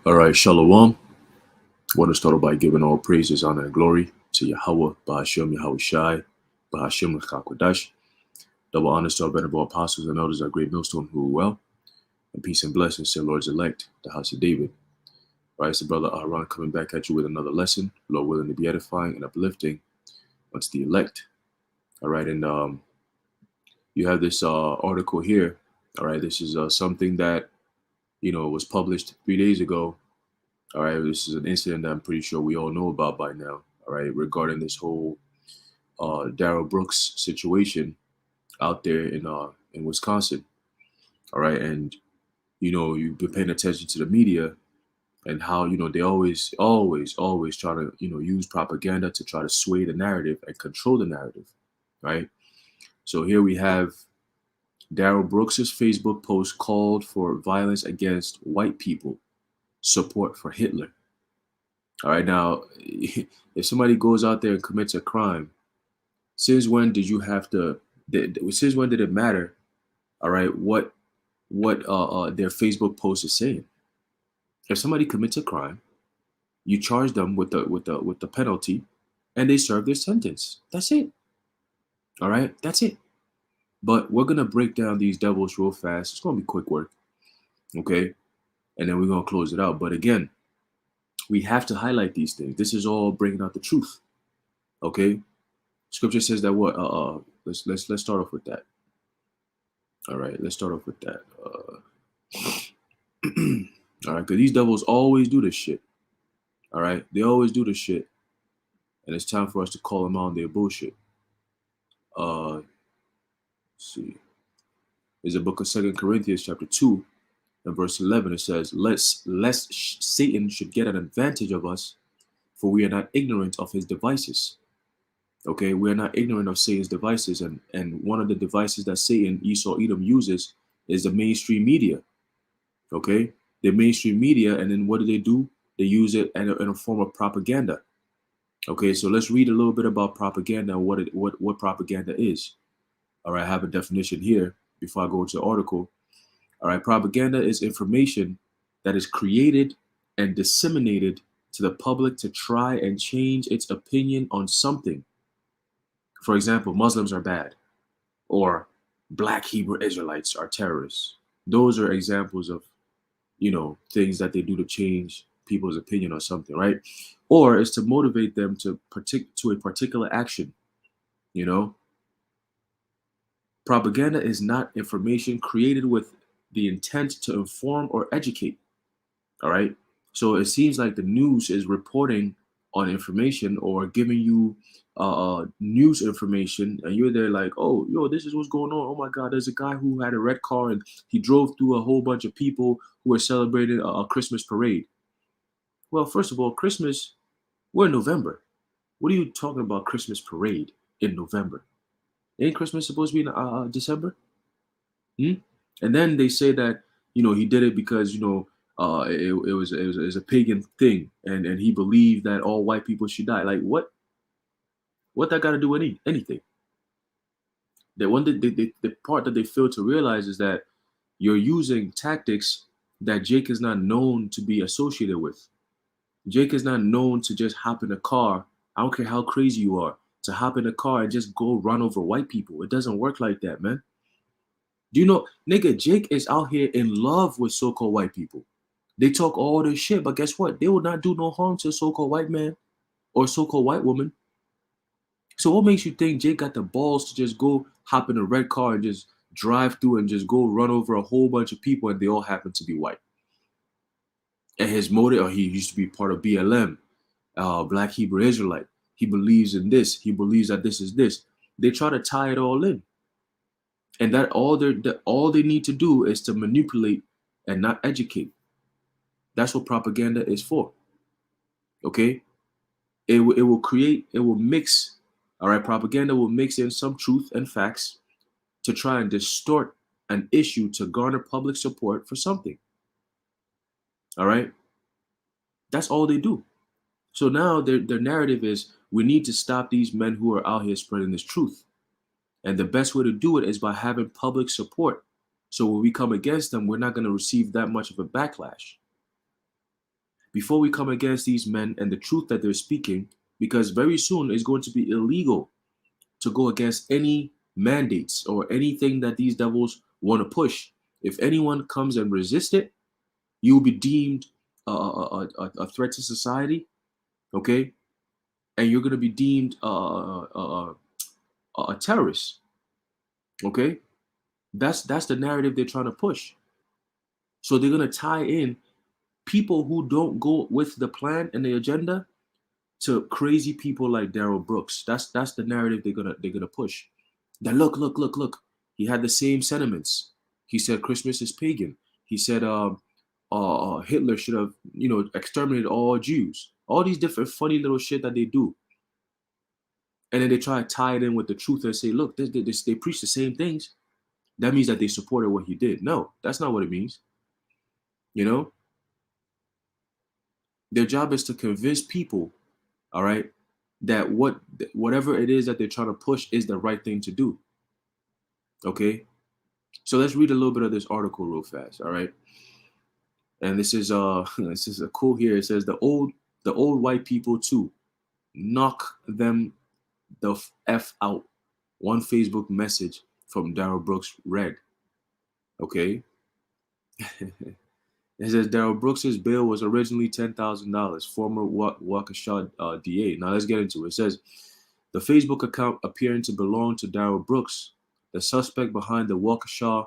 All right, Shalom. I want to start off by giving all praises, honor, and glory to Yahweh, Bahashem, Yahweh Shai, Bahashem, Chakwadash. Double honors to our venerable apostles and elders, our great millstone who are well, and peace and blessings to the Lord's elect, the house of David. All right, it's the brother Aaron coming back at you with another lesson, Lord willing to be edifying and uplifting once the elect. All right, and you have this article here. All right, this is something that, was published 3 days ago. All right, this is an incident that I'm pretty sure we all know about by now. All right, regarding this whole Darrell Brooks situation out there in Wisconsin. All right, and you've been paying attention to the media and how they always try to use propaganda to try to sway the narrative and control the narrative, right? So here we have Darrell Brooks's Facebook post called for violence against white people, support for Hitler. All right, now, if somebody goes out there and commits a crime, since when did you have to? Since when did it matter? All right, what their Facebook post is saying? If somebody commits a crime, you charge them with the penalty, and they serve their sentence. That's it. All right, that's it. But we're gonna break down these devils real fast. It's gonna be quick work, okay? And then we're gonna close it out. But again, we have to highlight these things. This is all bringing out the truth, okay? Scripture says that what? Let's start off with that. All right, let's start off with that. All right, because these devils always do this shit. All right, they always do this shit, and it's time for us to call them out on their bullshit. Let's see. There's a book of 2 Corinthians chapter 2 and verse 11. It says, lest Satan should get an advantage of us, for we are not ignorant of his devices. Okay, we're not ignorant of Satan's devices, and one of the devices that Satan, Esau, Edom uses is the mainstream media. Okay, the mainstream media, and then what do? They use it in a form of propaganda. Okay, so let's read a little bit about propaganda and what propaganda is. All right, I have a definition here before I go into the article. All right, propaganda is information that is created and disseminated to the public to try and change its opinion on something. For example, Muslims are bad, or Black Hebrew Israelites are terrorists. Those are examples of, things that they do to change people's opinion on something, right? Or is to motivate them to a particular action. Propaganda is not information created with the intent to inform or educate. All right. So it seems like the news is reporting on information or giving you news information, and you're there like, oh, this is what's going on. Oh my God, there's a guy who had a red car and he drove through a whole bunch of people who were celebrating a Christmas parade. Well, first of all, Christmas, we're in November. What are you talking about Christmas parade in November? Ain't Christmas supposed to be in December? And then they say that, he did it because, it was a pagan thing, and he believed that all white people should die. Like what that got to do with anything? That one, the part that they fail to realize is that you're using tactics that Jake is not known to be associated with. Jake is not known to just hop in a car. I don't care how crazy you are, to hop in a car and just go run over white people. It doesn't work like that, man. Do you know, nigga, Jake is out here in love with so-called white people. They talk all this shit, but guess what? They will not do no harm to a so-called white man or so-called white woman. So what makes you think Jake got the balls to just go hop in a red car and just drive through and just go run over a whole bunch of people and they all happen to be white? And his motive, or he used to be part of BLM, Black Hebrew Israelite. He believes in this. He believes that this is this. They try to tie it all in. And that all they need to do is to manipulate and not educate. That's what propaganda is for. Okay? It will mix. All right, propaganda will mix in some truth and facts to try and distort an issue to garner public support for something. All right? That's all they do. So now their narrative is, we need to stop these men who are out here spreading this truth. And the best way to do it is by having public support. So when we come against them, we're not going to receive that much of a backlash. before we come against these men and the truth that they're speaking, because very soon it's going to be illegal to go against any mandates or anything that these devils want to push. If anyone comes and resist it, you will be deemed a threat to society, okay? And you're going to be deemed a terrorist, okay? That's the narrative they're trying to push. So they're going to tie in people who don't go with the plan and the agenda to crazy people like Darrell Brooks. That's the narrative they're gonna push. That look. He had the same sentiments. He said Christmas is pagan. He said Hitler should have exterminated all Jews. All these different funny little shit that they do, and then they try to tie it in with the truth and say, look, they preach the same things. That means that they supported what he did. No, that's not what it means. You know, their job is to convince people, all right, that whatever it is that they're trying to push is the right thing to do. Okay, so let's read a little bit of this article real fast. All right, and this is this is a cool here. It says the old white people too, knock them the f out. One Facebook message from Darrell Brooks read. Okay, it says Darrell Brooks's bail was originally $10,000. Former Waukesha DA. Now let's get into it. It says the Facebook account appearing to belong to Darrell Brooks, the suspect behind the Waukesha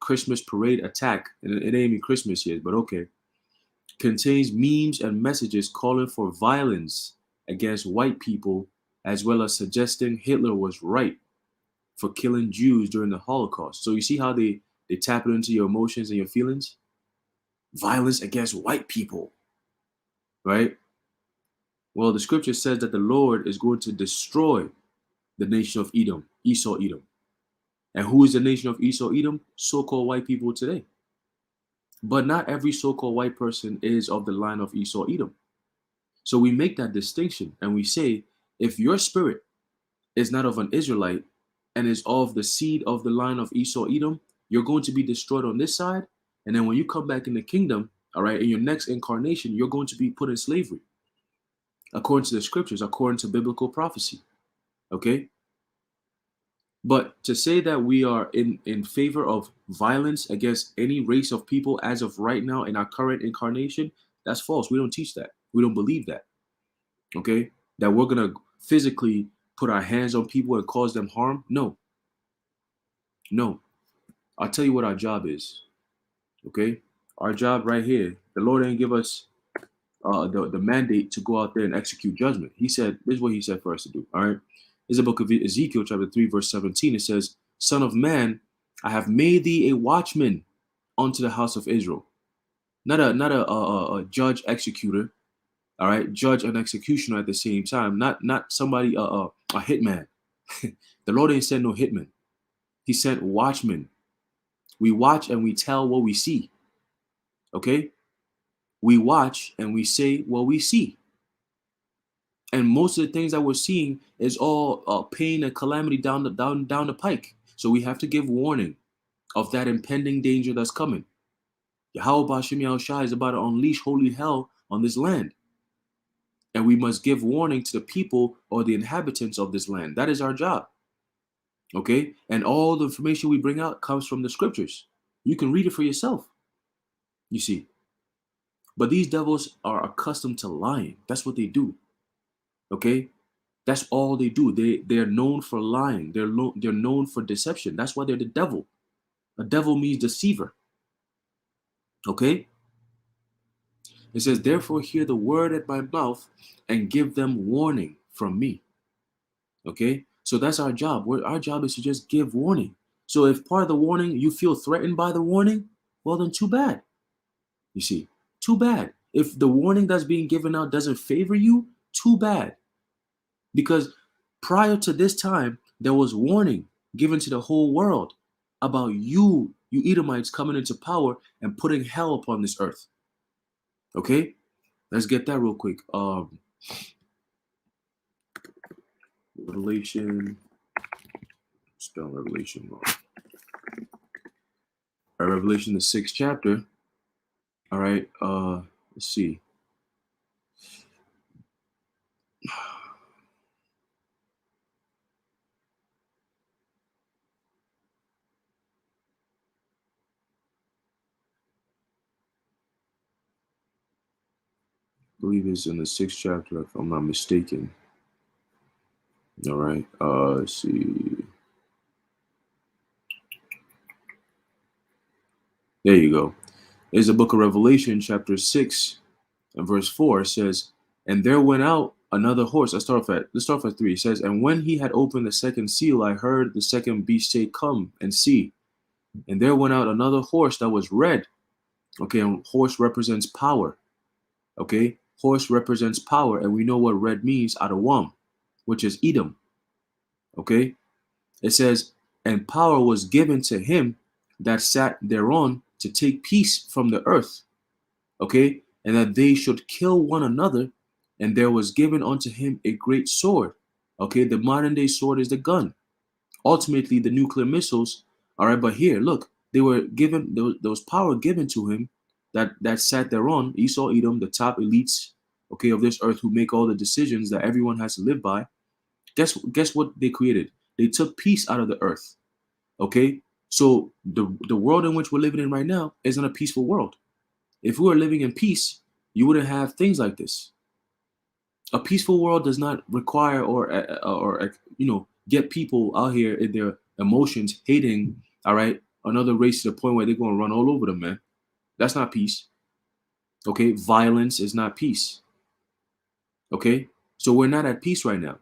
Christmas parade attack. And it ain't even Christmas yet, but okay. Contains memes and messages calling for violence against white people, as well as suggesting Hitler was right for killing Jews during the Holocaust. So you see how they tap it into your emotions and your feelings? Violence against white people, right? Well, the scripture says that the Lord is going to destroy the nation of Edom, Esau, Edom. And who is the nation of Esau, Edom? So-called white people today. But not every so-called white person is of the line of Esau, Edom. So we make that distinction and we say, if your spirit is not of an Israelite and is of the seed of the line of Esau, Edom, you're going to be destroyed on this side. And then when you come back in the kingdom, all right, in your next incarnation, you're going to be put in slavery, according to the scriptures, according to biblical prophecy. Okay? But to say that we are in favor of violence against any race of people as of right now in our current incarnation, that's false. We don't teach that. We don't believe that. Okay? That we're going to physically put our hands on people and cause them harm. No. No. I'll tell you what our job is. Okay? Our job right here, the Lord didn't give us the mandate to go out there and execute judgment. He said, this is what he said for us to do. All right. This is the book of Ezekiel, chapter 3, verse 17. It says, Son of man, I have made thee a watchman unto the house of Israel. Not a judge executor. All right. Judge and executioner at the same time. Not somebody a hitman. The Lord didn't send no hitman. He sent watchmen. We watch and we tell what we see. Okay? We watch and we say what we see. And most of the things that we're seeing is all pain and calamity down the pike. So we have to give warning of that impending danger that's coming. Yahweh Bashim Yahushua is about to unleash holy hell on this land. And we must give warning to the people or the inhabitants of this land. That is our job. Okay? And all the information we bring out comes from the scriptures. You can read it for yourself. You see. But these devils are accustomed to lying. That's what they do. Okay? That's all they do. They're known for lying. They're known for deception. That's why they're the devil. A devil means deceiver. Okay? It says, therefore hear the word at my mouth and give them warning from me. Okay? So that's our job. Our job is to just give warning. So if part of the warning, you feel threatened by the warning, well then too bad. You see, too bad. If the warning that's being given out doesn't favor you, too bad. Because prior to this time, there was warning given to the whole world about you Edomites coming into power and putting hell upon this earth. Okay? Let's get that real quick. Revelation. Spell Revelation wrong. Revelation, the 6th chapter. All right. Let's see. believe it's in the 6th chapter, if I'm not mistaken. All right. Let's see. There you go. There's the book of Revelation, chapter 6, and verse 4. It says, "And there went out another horse." Let's start off at 3. It says, "And when he had opened the second seal, I heard the second beast say, 'Come and see.' And there went out another horse that was red." Okay, and horse represents power. Okay, horse represents power, and we know what red means out of Wam, which is Edom. Okay, it says, "And power was given to him that sat thereon to take peace from the earth." Okay, and that they should kill one another, and there was given unto him a great sword. Okay, the modern day sword is the gun, ultimately the nuclear missiles. All right, but here, look, they were given, there was power given to him that sat thereon, Esau, Edom, the top elites, okay, of this earth, who make all the decisions that everyone has to live by. Guess what they created? They took peace out of the earth. Okay, so the world in which we're living in right now isn't a peaceful world. If we were living in peace, you wouldn't have things like this. A peaceful world does not require or get people out here in their emotions hating, all right, another race to the point where they're going to run all over them, man. That's not peace. Okay, violence is not peace. Okay, so we're not at peace right now.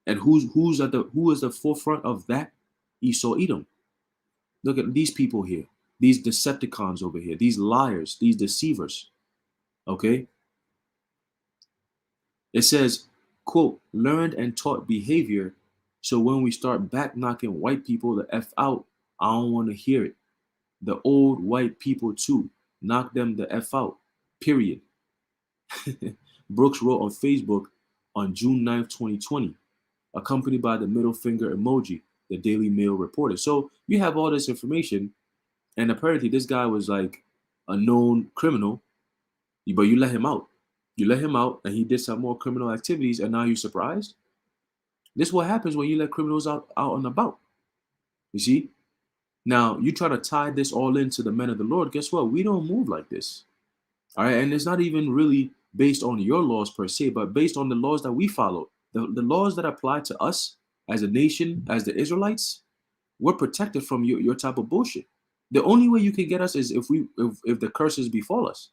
And who is the forefront of that? Esau, Edom. Look at these people here, these Decepticons over here, these liars, these deceivers. Okay, it says, quote, "learned and taught behavior. So when we start back knocking white people the F out, I don't want to hear it. The old white people too. Knock them the F out. Period." Brooks wrote on Facebook on June 9th, 2020, accompanied by the middle finger emoji, the Daily Mail reported. So you have all this information, and apparently this guy was like a known criminal, but you let him out. You let him out, and he did some more criminal activities, and now you're surprised? This is what happens when you let criminals out and about. You see? Now, you try to tie this all into the men of the Lord. Guess what? We don't move like this. All right. And it's not even really based on your laws per se, but based on the laws that we follow. The laws that apply to us as a nation, as the Israelites, we're protected from your type of bullshit. The only way you can get us is if the curses befall us.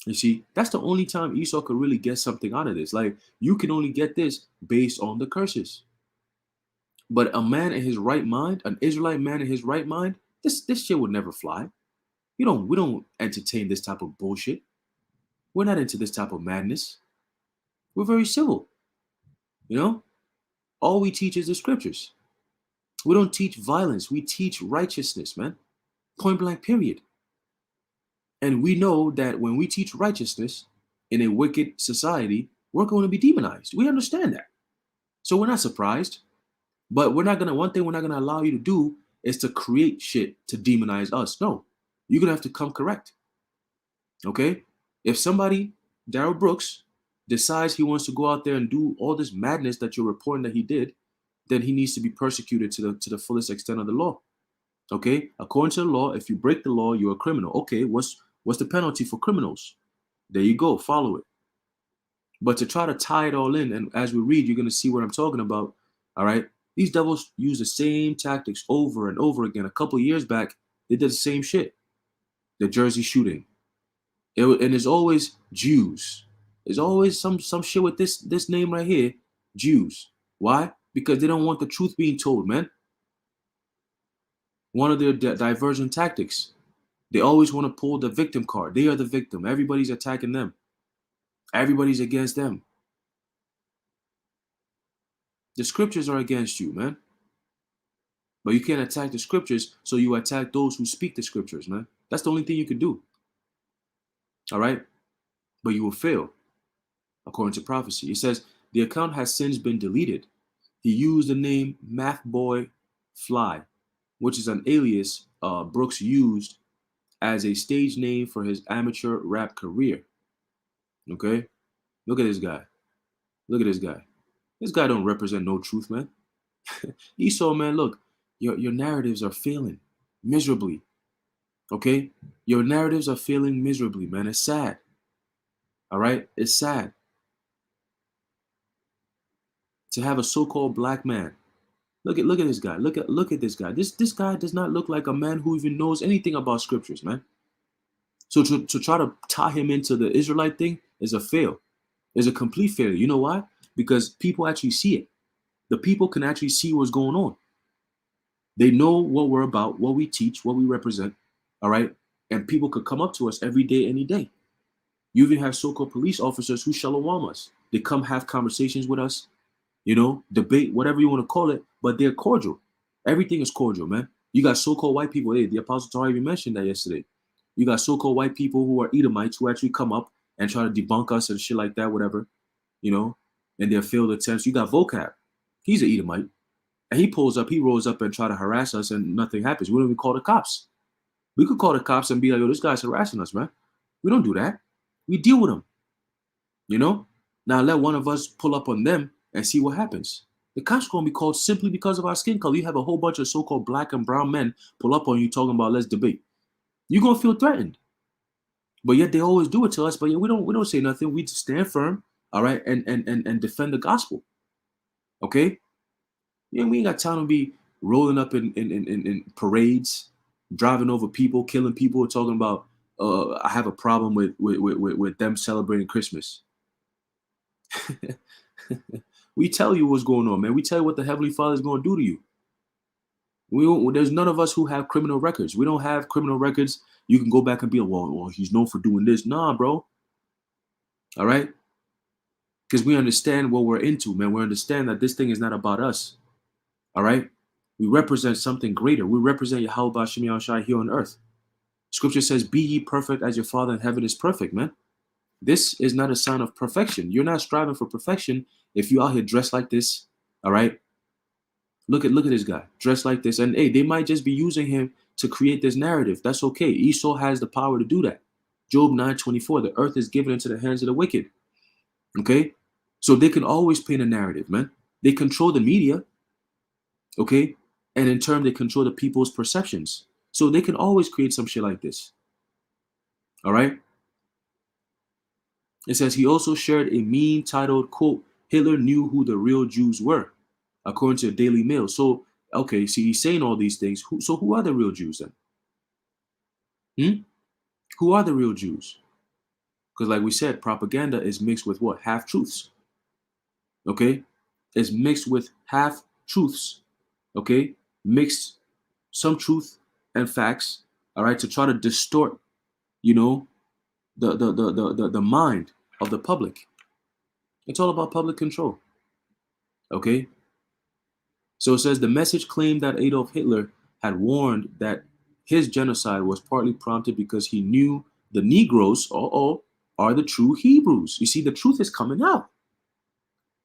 You see, that's the only time Esau could really get something out of this. Like, you can only get this based on the curses. But a man in his right mind, an Israelite man in his right mind, this shit would never fly. We don't entertain this type of bullshit. We're not into this type of madness. We're very civil. You know? All we teach is the scriptures. We don't teach violence. We teach righteousness, man. Point blank, period. And we know that when we teach righteousness in a wicked society, we're going to be demonized. We understand that. So we're not surprised. But one thing we're not gonna allow you to do is to create shit to demonize us. No, you're gonna have to come correct. Okay? If somebody, Darrell Brooks, decides he wants to go out there and do all this madness that you're reporting that he did, then he needs to be persecuted to the fullest extent of the law. Okay? According to the law, if you break the law, you're a criminal. Okay, what's the penalty for criminals? There you go, follow it. But to try to tie it all in, and as we read, you're gonna see what I'm talking about. All right. These devils use the same tactics over and over again. A couple of years back, they did the same shit. The Jersey shooting. And it's always Jews. There's always some shit with this name right here, Jews. Why? Because they don't want the truth being told, man. One of their diversion tactics. They always want to pull the victim card. They are the victim. Everybody's attacking them. Everybody's against them. The scriptures are against you, man. But you can't attack the scriptures, so you attack those who speak the scriptures, man. That's the only thing you can do. All right? But you will fail, according to prophecy. It says, the account has since been deleted. He used the name Math Boy Fly, which is an alias Brooks used as a stage name for his amateur rap career. Okay? Look at this guy. Look at this guy. This guy don't represent no truth, man. Esau, man, look, your narratives are failing miserably. Okay? Your narratives are failing miserably, man. It's sad. All right, it's sad to have a so-called black man. Look at this guy. Look at this guy. This guy does not look like a man who even knows anything about scriptures, man. So to try to tie him into the Israelite thing is a fail. Is a complete failure. You know why? Because people actually see it. The people can actually see what's going on. They know what we're about, what we teach, what we represent. All right. And people could come up to us every day, any day. You even have so-called police officers who shalom us. They come have conversations with us, debate, whatever you want to call it, but they're cordial. Everything is cordial, man. You got so-called white people. Hey, the Apostle Torah even mentioned that yesterday. You got so-called white people who are Edomites who actually come up and try to debunk us and shit like that, whatever, and their failed attempts. You got Vocab. He's an Edomite. And he rolls up and try to harass us and nothing happens. We don't even call the cops. We could call the cops and be like, yo, this guy's harassing us, man. We don't do that. We deal with them, Now let one of us pull up on them and see what happens. The cops are going to be called simply because of our skin color. You have a whole bunch of so-called black and brown men pull up on you talking about let's debate. You're going to feel threatened. But yet they always do it to us. But yet we don't say nothing. We just stand firm, all right, and defend the gospel. Okay? Yeah, we ain't got time to be rolling up in parades, driving over people, killing people, talking about I have a problem with them celebrating Christmas. We tell you what's going on, man. We tell you what the Heavenly Father is going to do to you. There's none of us who have criminal records. We don't have criminal records. You can go back and be like, well, he's known for doing this. Nah, bro. All right? Because we understand what we're into, man. We understand that this thing is not about us. All right? We represent something greater. We represent Yahweh Hashem Yahushua here on earth. Scripture says, be ye perfect as your Father in heaven is perfect, man. This is not a sign of perfection. You're not striving for perfection if you out here dressed like this. All right? Look at this guy dressed like this. And hey, they might just be using him to create this narrative. That's okay. Esau has the power to do that. Job 9:24, the earth is given into the hands of the wicked. Okay? So they can always paint a narrative, man. They control the media. Okay? And in turn, they control the people's perceptions. So they can always create some shit like this. All right? It says he also shared a meme titled, quote, Hitler knew who the real Jews were, according to the Daily Mail. So, okay, see, he's saying all these things. So who are the real Jews then? Who are the real Jews? Because like we said, propaganda is mixed with what? Half-truths. Okay? It's mixed with half-truths. Okay? Mixed some truth and facts, all right, to try to distort, the mind of the public. It's all about public control. Okay? So it says the message claimed that Adolf Hitler had warned that his genocide was partly prompted because he knew the Negroes, are the true Hebrews. You see, the truth is coming out.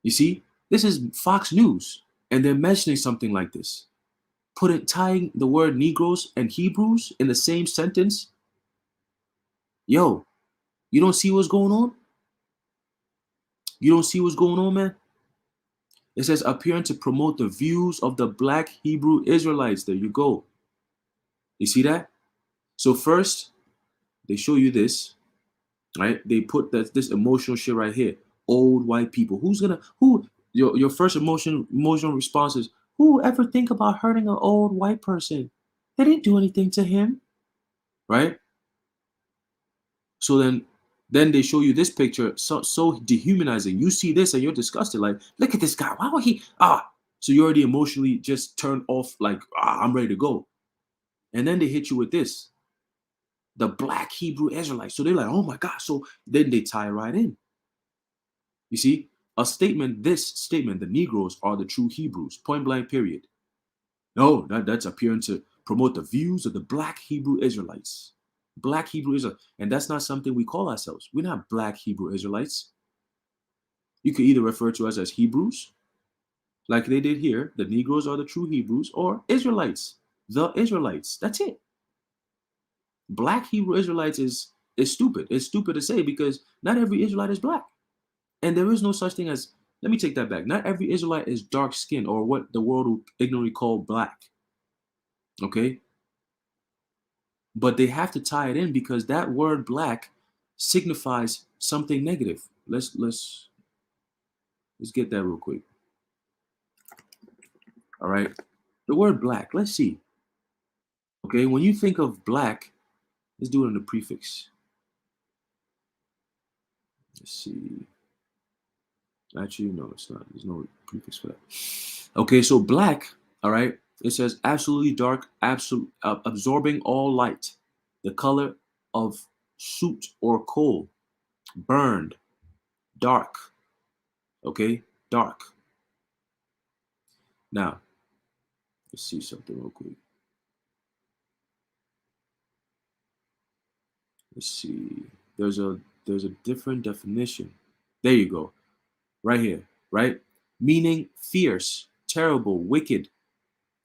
You see, this is Fox News, and they're mentioning something like this. Tying the word Negroes and Hebrews in the same sentence. Yo, you don't see what's going on? You don't see what's going on, man? It says appearing to promote the views of the black Hebrew Israelites. There you go. You see that? So first, they show you this, right? They put this emotional shit right here. Old white people. Your first emotional response is, who ever think about hurting an old white person? They didn't do anything to him, right? So then they show you this picture, so dehumanizing. You see this and you're disgusted. Like, look at this guy. Why would he? So you already emotionally just turned off. Like, I'm ready to go. And then they hit you with this, the black Hebrew Israelites. So they're like, oh my God. So then they tie right in. You see, this statement, the Negroes are the true Hebrews, point blank, period. No, that's appearing to promote the views of the black Hebrew Israelites. Black Hebrew Israelites. And that's not something we call ourselves. We're not black Hebrew Israelites. You could either refer to us as Hebrews, like they did here. The Negroes are the true Hebrews, or Israelites, the Israelites. That's it. Black Hebrew Israelites is stupid. It's stupid to say because not every Israelite is black. And there is no such thing as, let me take that back. Not every Israelite is dark skinned or what the world will ignorantly call black. Okay? But they have to tie it in because that word black signifies something negative. Let's get that real quick. All right. The word black. Let's see. Okay, when you think of black, let's do it in the prefix. Let's see. Actually, no, it's not. There's no prefix for that. Okay, so black, all right, it says absolutely dark, absorbing all light, the color of soot or coal, burned, dark, okay, dark. Now, let's see something real quick. Let's see. There's a different definition. There you go. Right here, right? Meaning fierce, terrible, wicked.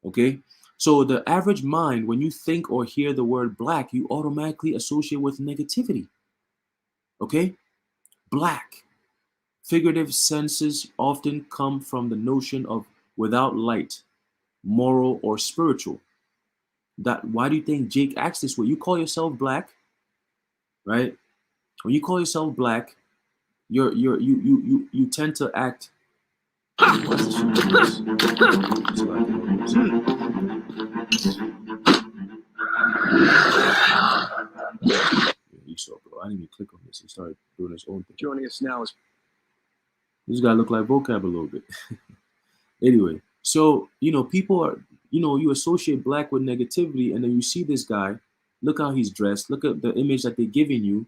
Okay? So the average mind, when you think or hear the word black, you automatically associate with negativity. Okay? Black. Figurative senses often come from the notion of without light, moral or spiritual. That why do you think Jake acts this way? You call yourself black, right? When you call yourself black, you tend to act. You saw, bro. I didn't even click on this. He started doing his own thing. Joining us now is this guy look like vocab a little bit. Anyway, so people are you associate black with negativity, and then you see this guy. Look how he's dressed. Look at the image that they're giving you.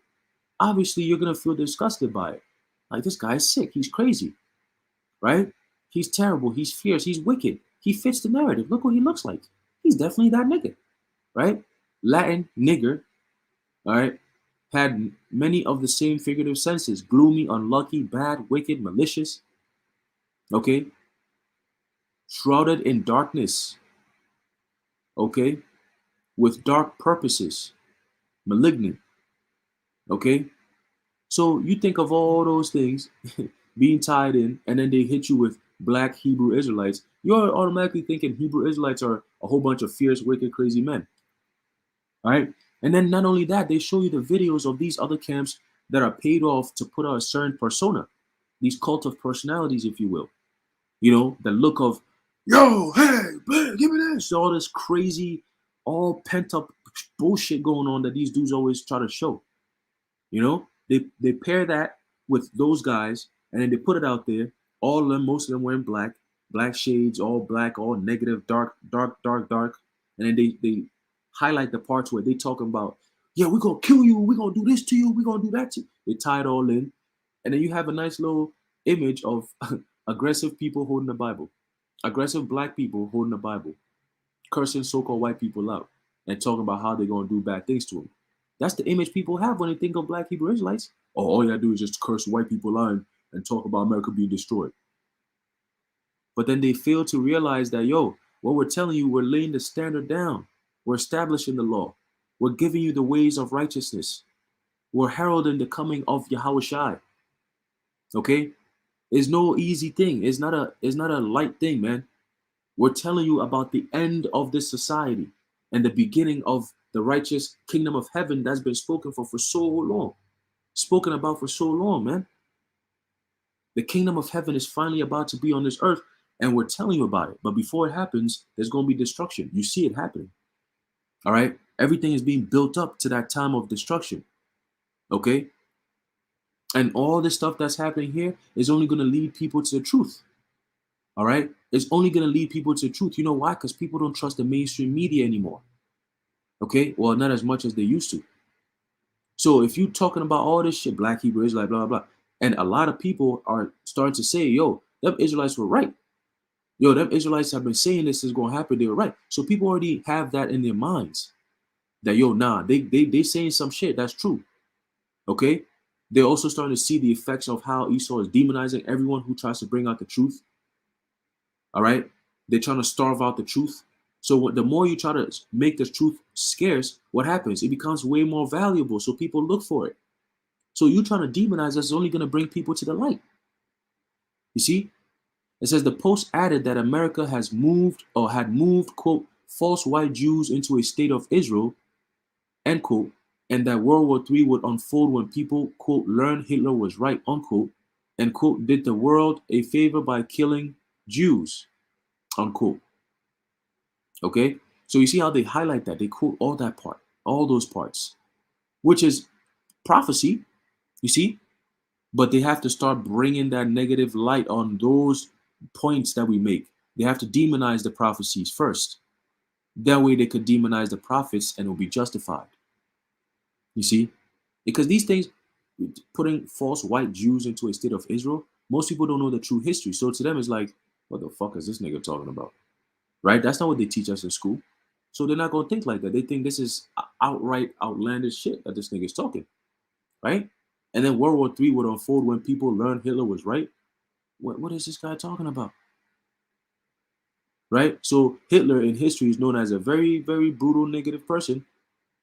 Obviously, you're gonna feel disgusted by it. Like, this guy's sick. He's crazy, right? He's terrible. He's fierce. He's wicked. He fits the narrative. Look what he looks like. He's definitely that nigga, right? Latin nigger, all right, had many of the same figurative senses: gloomy, unlucky, bad, wicked, malicious. Okay, shrouded in darkness. Okay, with dark purposes, malignant. Okay, so you think of all those things being tied in, and then they hit you with black Hebrew Israelites. You're automatically thinking Hebrew Israelites are a whole bunch of fierce, wicked, crazy men. All right. And then not only that, they show you the videos of these other camps that are paid off to put out a certain persona, these cult of personalities, if you will. The look of, yo, hey, man, give me this. All this crazy, all pent up bullshit going on that these dudes always try to show. They pair that with those guys, and then they put it out there. All of them, most of them wearing black shades, all black, all negative, dark, dark, dark, dark. And then they highlight the parts where they talking about, yeah, we're gonna kill you, we're gonna do this to you, we're gonna do that to you. They tie it all in. And then you have a nice little image of aggressive people holding the Bible, aggressive black people holding the Bible, cursing so-called white people out and talking about how they're gonna do bad things to them. That's the image people have when they think of black Hebrew Israelites. Oh, all you gotta do is just curse white people out and talk about America being destroyed. But then they fail to realize that, yo, what we're telling you, we're laying the standard down. We're establishing the law. We're giving you the ways of righteousness. We're heralding the coming of Yahushua. Okay? It's no easy thing. It's not a light thing, man. We're telling you about the end of this society and the beginning of the righteous kingdom of heaven that's been spoken for so long. Spoken about for so long, man. The kingdom of heaven is finally about to be on this earth, and we're telling you about it. But before it happens, there's going to be destruction. You see it happening. All right? Everything is being built up to that time of destruction. Okay? And all this stuff that's happening here is only going to lead people to the truth. All right? It's only going to lead people to the truth. You know why? Because people don't trust the mainstream media anymore. Okay? Well, not as much as they used to. So if you're talking about all this shit, black Hebrew Israelite, blah, blah, blah, and a lot of people are starting to say, yo, them Israelites were right. Yo, them Israelites have been saying this is going to happen. They were right. So people already have that in their minds that, yo, nah, they saying some shit. That's true. Okay? They're also starting to see the effects of how Esau is demonizing everyone who tries to bring out the truth. All right? They're trying to starve out the truth. So the more you try to make the truth scarce, what happens? It becomes way more valuable. So people look for it. So you trying to demonize us is only going to bring people to the light. You see? It says the Post added that America has moved had moved, quote, false white Jews into a state of Israel, end quote, and that World War III would unfold when people, quote, learned Hitler was right, unquote, and, quote, did the world a favor by killing Jews, unquote. Okay? So you see how they highlight that? They quote all that part, all those parts, which is prophecy, you see? But they have to start bringing that negative light on those points that we make. They have to demonize the prophecies first. That way they could demonize the prophets and it will be justified. You see? Because these things, putting false white Jews into a state of Israel, most people don't know the true history. So to them, it's like, what the fuck is this nigga talking about? Right? That's not what they teach us in school. So they're not going to think like that. They think this is outright outlandish shit that this nigga is talking. Right? And then World War III would unfold when people learned Hitler was right. What is this guy talking about? Right? So Hitler in history is known as a very, very brutal, negative person.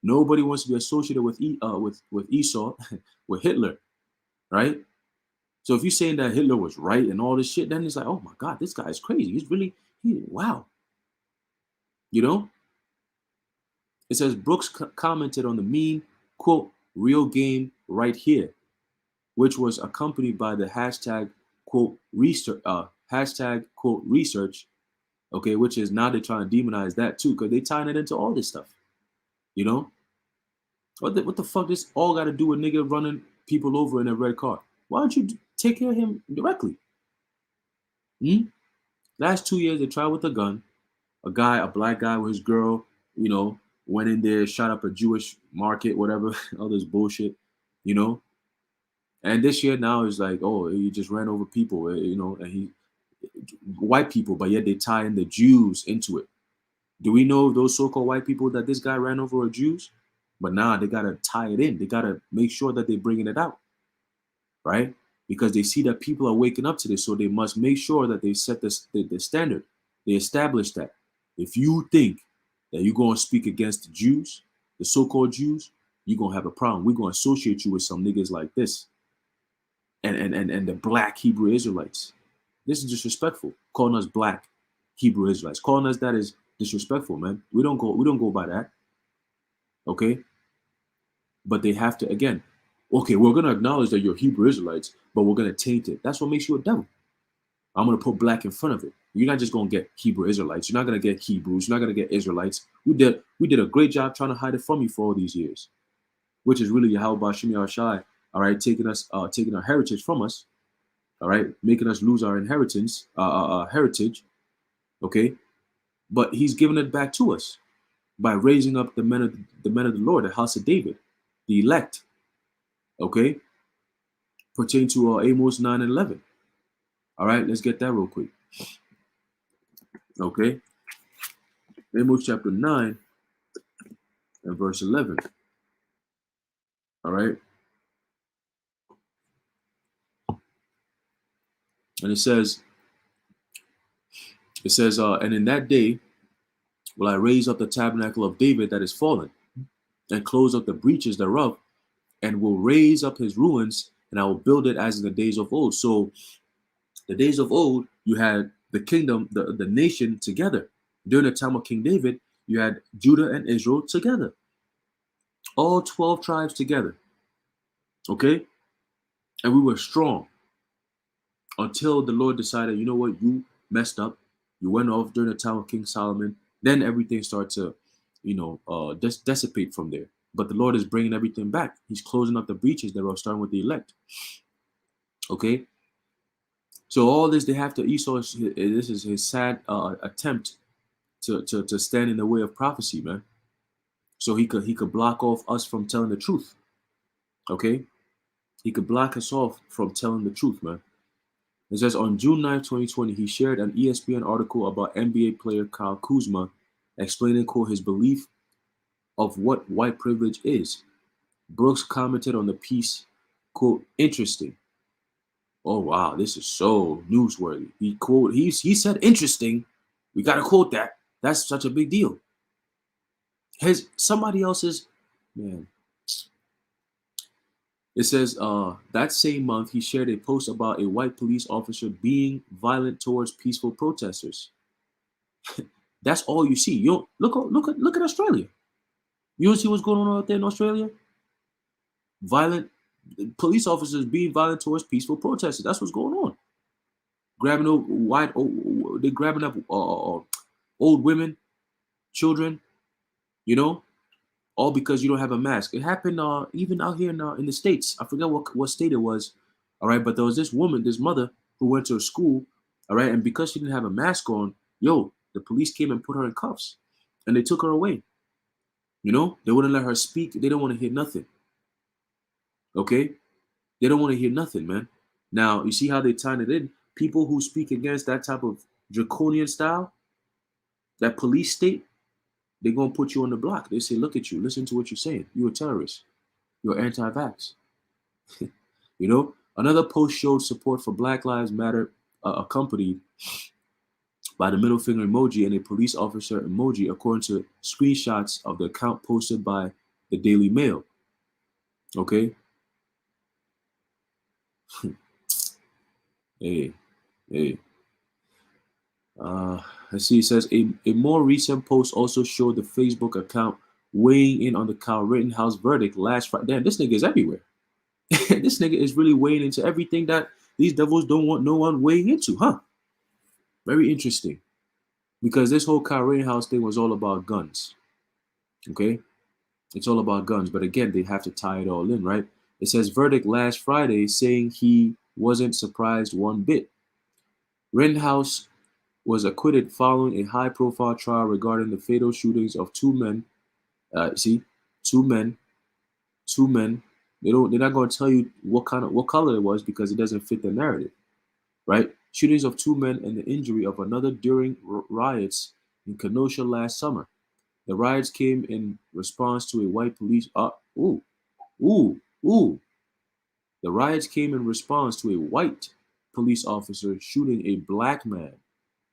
Nobody wants to be associated with Esau, with Hitler, right? So if you're saying that Hitler was right and all this shit, then it's like, oh my God, this guy is crazy. Wow. You know? It says Brooks commented on the meme, quote, real game right here, which was accompanied by the hashtag, quote, research, okay, which is now they're trying to demonize that too, because they tying it into all this stuff, you know? What the fuck this all got to do with nigga running people over in a red car? Why don't you take care of him directly? Last 2 years, they tried with a gun. A black guy with his girl, went in there, shot up a Jewish market, whatever, all this bullshit, you know? And this year now is like, oh, he just ran over people, and white people, but yet they tie in the Jews into it. Do we know those so-called white people that this guy ran over are Jews? But now they got to tie it in. They got to make sure that they're bringing it out, right? Because they see that people are waking up to this. So they must make sure that they set the standard. They establish that. If you think that you're going to speak against the Jews, the so-called Jews, you're going to have a problem. We're going to associate you with some niggas like this and the black Hebrew Israelites. This is disrespectful. Calling us black Hebrew Israelites. Calling us that is disrespectful, man. We don't go by that. Okay? But they have to, again, okay, we're going to acknowledge that you're Hebrew Israelites, but we're going to taint it. That's what makes you a devil. I'm going to put black in front of it. You're not just going to get Hebrew Israelites. You're not going to get Hebrews. You're not going to get Israelites. We did a great job trying to hide it from you for all these years, which is really Yahweh Shemi Shai, all right, taking our heritage from us, all right, making us lose our inheritance, heritage, okay? But he's giving it back to us by raising up the men of the Lord, the house of David, the elect, okay, pertain to Amos 9 and 11. All right, let's get that real quick. Okay, Amos chapter 9 and verse 11. All right, and it says, and in that day will I raise up the tabernacle of David that is fallen, and close up the breaches thereof, and will raise up his ruins, and I will build it as in the days of old. So the days of old, you had the kingdom, the nation together. During the time of King David, you had Judah and Israel together. All 12 tribes together. Okay? And we were strong until the Lord decided, you know what, you messed up. You went off during the time of King Solomon. Then everything started to, dissipate from there. But the Lord is bringing everything back. He's closing up the breaches that are starting with the elect. Okay? So all this they have to Esau. This is his sad attempt to stand in the way of prophecy, man. So he could block off us from telling the truth. Okay, he could block us off from telling the truth, man. It says on June 9, 2020, he shared an ESPN article about NBA player Kyle Kuzma, explaining, quote, his belief of what white privilege is. Brooks commented on the piece, quote, interesting. Oh wow, this is so newsworthy. He said interesting. We gotta quote that. That's such a big deal. Somebody else's man. It says that same month he shared a post about a white police officer being violent towards peaceful protesters. That's all you see. You don't look at Australia. You don't see what's going on out there in Australia. Violent police officers being violent towards peaceful protesters. That's what's going on. Grabbing up they're grabbing up old women, children, you know, all because you don't have a mask. It happened even out here in the States. I forget what state it was. All right, but there was this woman, this mother, who went to a school, all right, and because she didn't have a mask on, the police came and put her in cuffs, and they took her away. They wouldn't let her speak. They don't want to hear nothing. Okay, they don't want to hear nothing, man. Now you see how they tied it in. People who speak against that type of draconian style, that police state, they're gonna put you on the block. They say, look at you, listen to what you're saying. You're a terrorist. You're anti-vax. Another post showed support for Black Lives Matter, accompanied by the middle finger emoji and a police officer emoji, according to screenshots of the account posted by the Daily Mail. Okay. hey. Let's see. It says a more recent post also showed the Facebook account weighing in on the Kyle Rittenhouse verdict last Friday. Damn, this nigga is everywhere. This nigga is really weighing into everything that these devils don't want no one weighing into, huh? Very interesting. Because this whole Kyle Rittenhouse thing was all about guns. Okay? It's all about guns. But again, they have to tie it all in, right? It says verdict last Friday saying he wasn't surprised one bit. Rittenhouse was acquitted following a high-profile trial regarding the fatal shootings of two men. Two men. They're not going to tell you what color it was because it doesn't fit the narrative, right? Shootings of two men and the injury of another during riots in Kenosha last summer. The riots came in response to a white police. The riots came in response to a white police officer shooting a black man.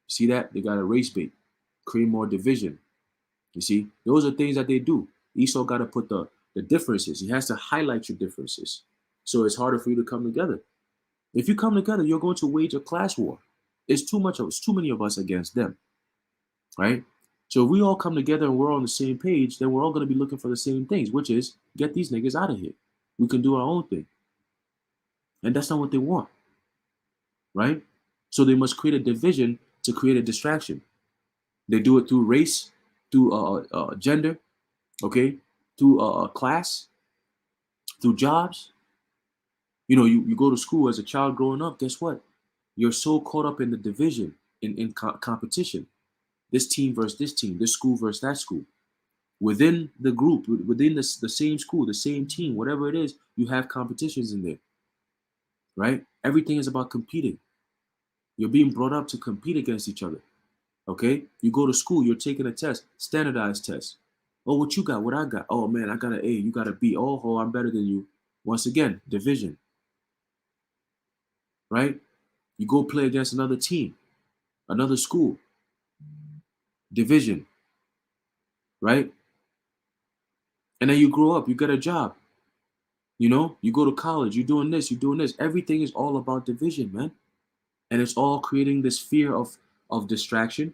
See that? They got a race bait, create more division. You see, those are things that they do. Esau got to put the differences. He has to highlight your differences. So it's harder for you to come together. If you come together, you're going to wage a class war. It's too many of us against them. Right? So if we all come together and we're on the same page, then we're all going to be looking for the same things, which is get these niggas out of here. We can do our own thing. And that's not what they want. Right? So they must create a division to create a distraction. They do it through race, through gender, okay, through class, through jobs. You go to school as a child growing up, guess what? You're so caught up in the division, in competition. This team versus this team, this school versus that school. Within the group, within the same school, the same team, whatever it is, you have competitions in there, right? Everything is about competing. You're being brought up to compete against each other, okay? You go to school, you're taking a test, standardized test. Oh, what you got? What I got? Oh, man, I got an A. You got a B. Oh, I'm better than you. Once again, division, right? You go play against another team, another school, division, right? And then you grow up, you get a job. You go to college, you're doing this, you're doing this. Everything is all about division, man. And it's all creating this fear of distraction,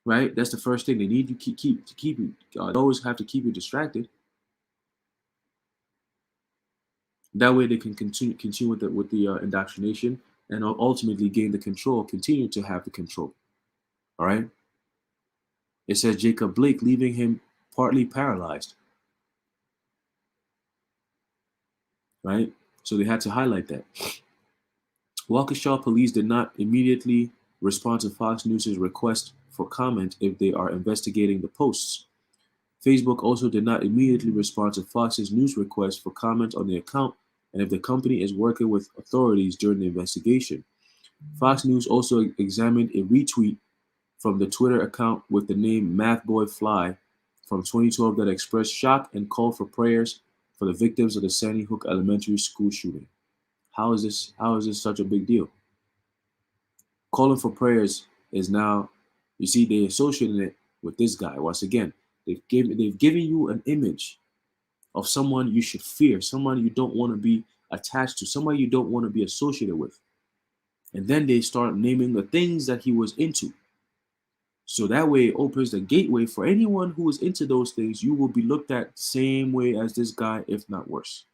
right? That's the first thing they need. You keep you. They always have to keep you distracted. That way they can continue with the indoctrination and ultimately gain the control, continue to have the control. All right. It says Jacob Blake, leaving him partly paralyzed. Right. So they had to highlight that. Waukesha police did not immediately respond to Fox News' request for comment if they are investigating the posts. Facebook also did not immediately respond to Fox's news request for comment on the account and if the company is working with authorities during the investigation. Fox News also examined a retweet from the Twitter account with the name MathBoyFly from 2012 that expressed shock and called for prayers for the victims of the Sandy Hook Elementary School shooting. How is this such a big deal? Calling for prayers is now, you see, they associated it with this guy. Once again, they've given you an image of someone you should fear, someone you don't want to be attached to, someone you don't want to be associated with. And then they start naming the things that he was into. So that way it opens the gateway for anyone who is into those things. You will be looked at the same way as this guy, if not worse.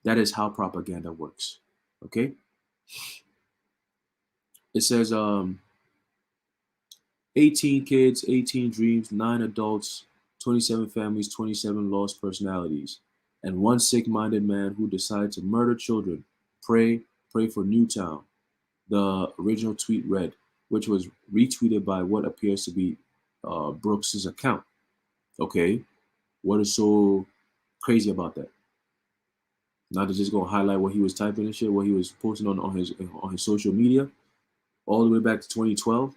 That is how propaganda works. Okay? It says 18 kids, 18 dreams, 9 adults, 27 families, 27 lost personalities, and one sick-minded man who decided to murder children. Pray, pray for Newtown. The original tweet read, which was retweeted by what appears to be Brooks's account. Okay, what is so crazy about that? Not to just go highlight what he was typing and shit, what he was posting on his social media, all the way back to 2012,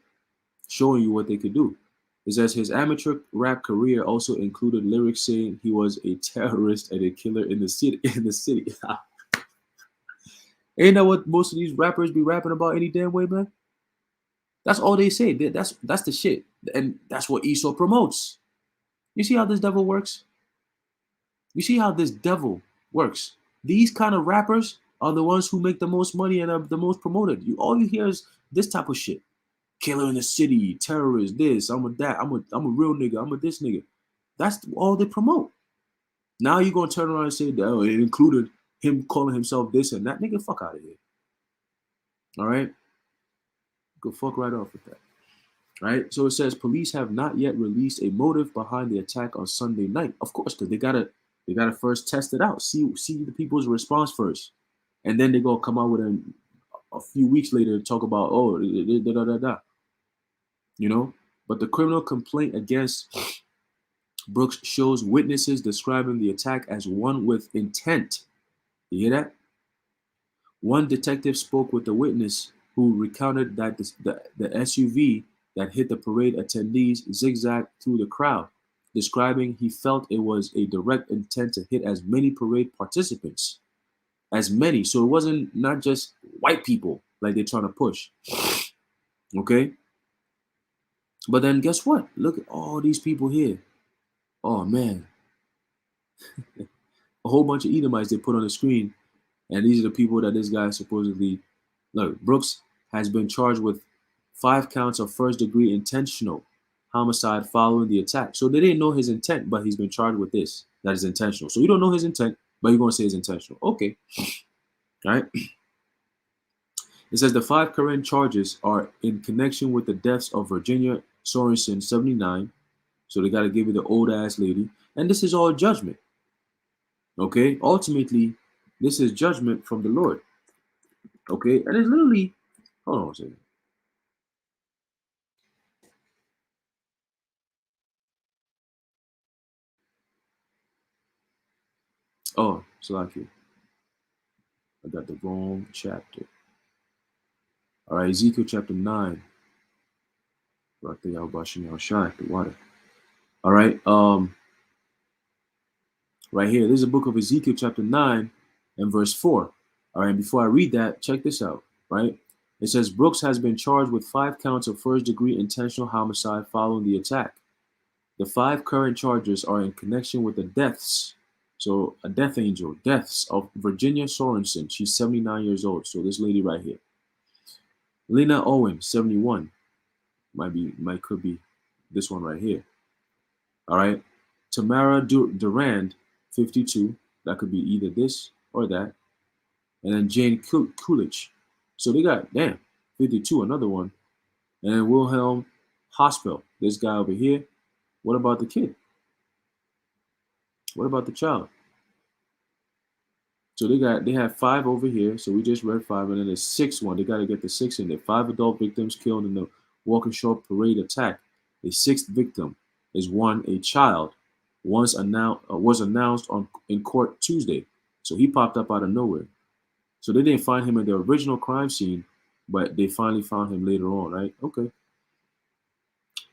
showing you what they could do. It says his amateur rap career also included lyrics saying he was a terrorist and a killer in the city. In the city, ain't that what most of these rappers be rapping about any damn way, man? That's all they say. That's the shit, and that's what Esau promotes. You see how this devil works? You see how this devil works? These kind of rappers are the ones who make the most money and are the most promoted. All you hear is this type of shit. Killer in the city, terrorist, this, I'm a that, I'm a real nigga, I'm a this nigga. That's all they promote. Now you're gonna turn around and say that it included him calling himself this and that. Nigga, fuck out of here. All right? Go fuck right off with that. Right? So it says police have not yet released a motive behind the attack on Sunday night. Of course, because they gotta first test it out, see the people's response first, and then they gonna come out with a few weeks later talk about da da da da. You know, but the criminal complaint against Brooks shows witnesses describing the attack as one with intent. You hear that? One detective spoke with the witness who recounted that the SUV that hit the parade attendees zigzagged through the crowd, describing he felt it was a direct intent to hit as many parade participants. As many. So it wasn't not just white people like they're trying to push. Okay? But then guess what? Look at all these people here. Oh man. A whole bunch of Edomites they put on the screen. And these are the people that this guy supposedly look. Brooks has been charged with 5 counts of first-degree intentional homicide following the attack. So they didn't know his intent, but he's been charged with this. That is intentional. So you don't know his intent, but you're gonna say it's intentional. Okay. All right. It says the 5 current charges are in connection with the deaths of Virginia Sorensen, 79. So they got to give you the old ass lady. And this is all judgment. Okay. Ultimately, this is judgment from the Lord. Okay. And it's literally, hold on a second. Oh, Salaki. I got the wrong chapter. All right. Ezekiel chapter 9. Right there, y'all washing y'all shine the water. All right. Right here. This is the book of Ezekiel chapter 9 and verse 4. All right. Before I read that, check this out. Right. It says Brooks has been charged with 5 counts of first-degree intentional homicide following the attack. The 5 current charges are in connection with the deaths. So a death angel, deaths of Virginia Sorensen. She's 79 years old. So this lady right here. Lena Owen, 71. Could be this one right here. All right. Tamara Durand, 52. That could be either this or that. And then Jane Coolidge. So they got, 52, another one. And then Wilhelm Hospital. This guy over here. What about the kid? What about the child? So they have 5 over here. So we just read 5, and then the 6th one. They got to get the 6 in there. 5 adult victims killed in the Waukesha parade attack. A 6th victim is a child. Was announced in court Tuesday. So he popped up out of nowhere. So they didn't find him in the original crime scene, but they finally found him later on, right? Okay.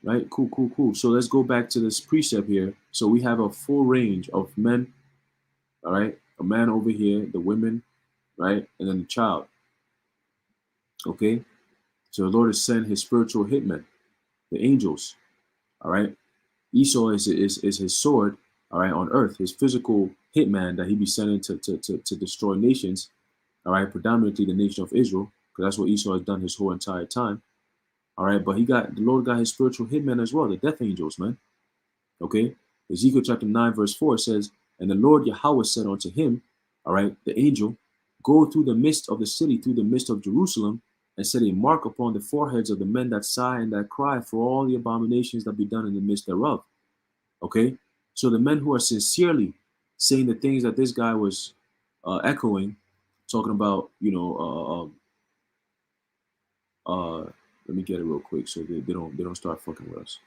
Right? Cool. So let's go back to this precept here. So we have a full range of men, all right? A man over here, the women, right? And then the child. Okay? So the Lord has sent his spiritual hitmen, the angels, all right? Esau is his sword, all right, on earth, his physical hitman that he be sending to destroy nations, all right, predominantly the nation of Israel, because that's what Esau has done his whole entire time. All right, but the Lord got his spiritual hitmen as well, the death angels, man. Okay, Ezekiel chapter 9, verse 4 says, and the Lord Yahweh said unto him, all right, the angel, go through the midst of the city, through the midst of Jerusalem, and set a mark upon the foreheads of the men that sigh and that cry for all the abominations that be done in the midst thereof. Okay, so the men who are sincerely saying the things that this guy was echoing, talking about, let me get it real quick so they don't start fucking with us.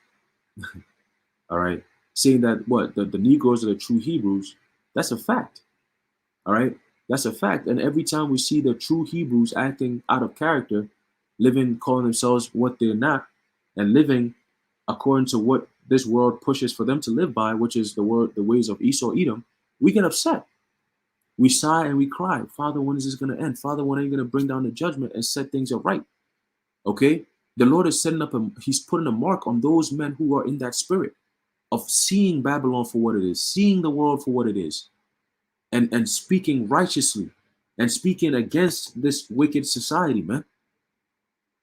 All right, saying that what the Negroes are the true Hebrews, that's a fact. All right, that's a fact. And every time we see the true Hebrews acting out of character, living, calling themselves what they're not, and living according to what this world pushes for them to live by, which is the ways of Esau, Edom, we get upset. We sigh and we cry. Father, when is this going to end? Father, when are you going to bring down the judgment and set things right? Okay, the Lord is setting up He's putting a mark on those men who are in that spirit of seeing Babylon for what it is, seeing the world for what it is, and speaking righteously and speaking against this wicked society, man.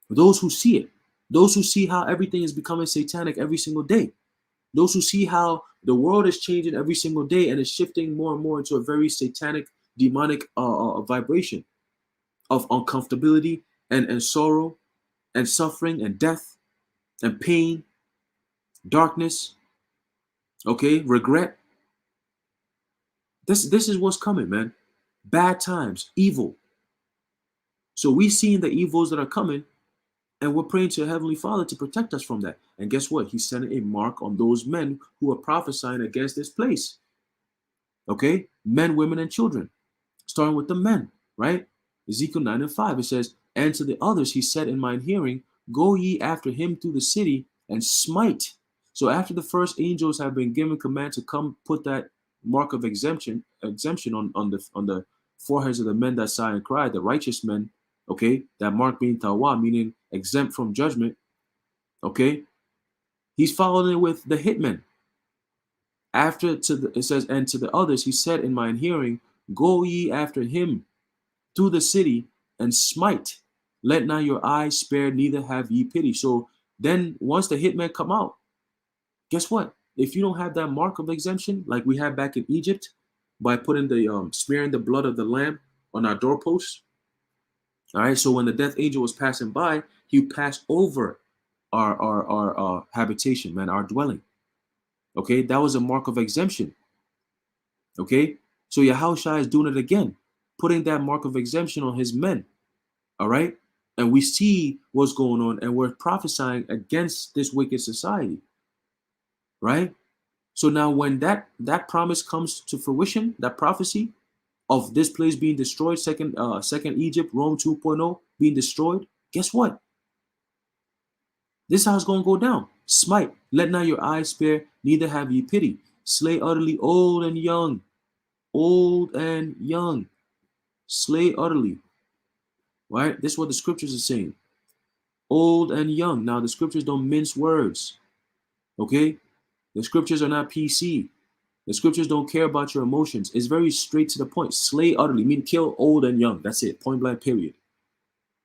Those who see it, those who see how everything is becoming satanic every single day, those who see how the world is changing every single day and is shifting more and more into a very satanic, demonic vibration of uncomfortability and sorrow and suffering and death and pain, darkness, okay, regret. This is what's coming, man. Bad times, evil. So we seeing the evils that are coming, and we're praying to Heavenly Father to protect us from that. And guess what? He's sending a mark on those men who are prophesying against this place. Okay? Men, women, and children. Starting with the men, right? Ezekiel 9 and 5, it says, and to the others he said in mine hearing, go ye after him through the city and smite. So after the first angels have been given command to come put that mark of exemption on the foreheads of the men that sigh and cry, the righteous men, okay, that mark being tawa, meaning exempt from judgment, okay, he's following it with the hitmen. It says, and to the others he said in mine hearing, go ye after him through the city and smite. Let not your eyes spare, neither have ye pity. So then once the hitmen come out, guess what? If you don't have that mark of exemption, like we had back in Egypt, by putting the smearing the blood of the lamb on our doorposts, all right. So when the death angel was passing by, he passed over our habitation, man, our dwelling. Okay, that was a mark of exemption. Okay, so Yahushua is doing it again, putting that mark of exemption on his men. All right, and we see what's going on, and we're prophesying against this wicked society. Right. So now when that promise comes to fruition, that prophecy of this place being destroyed, second Egypt, Rome 2.0 being destroyed, guess what? This is how it's going to go down. Smite, let not your eyes spare, neither have ye pity. Slay utterly old and young. Old and young. Slay utterly. Right? This is what the scriptures are saying. Old and young. Now the scriptures don't mince words. Okay? The scriptures are not PC. The scriptures don't care about your emotions. It's very straight to the point. Slay utterly, mean kill old and young. That's it. Point blank, period.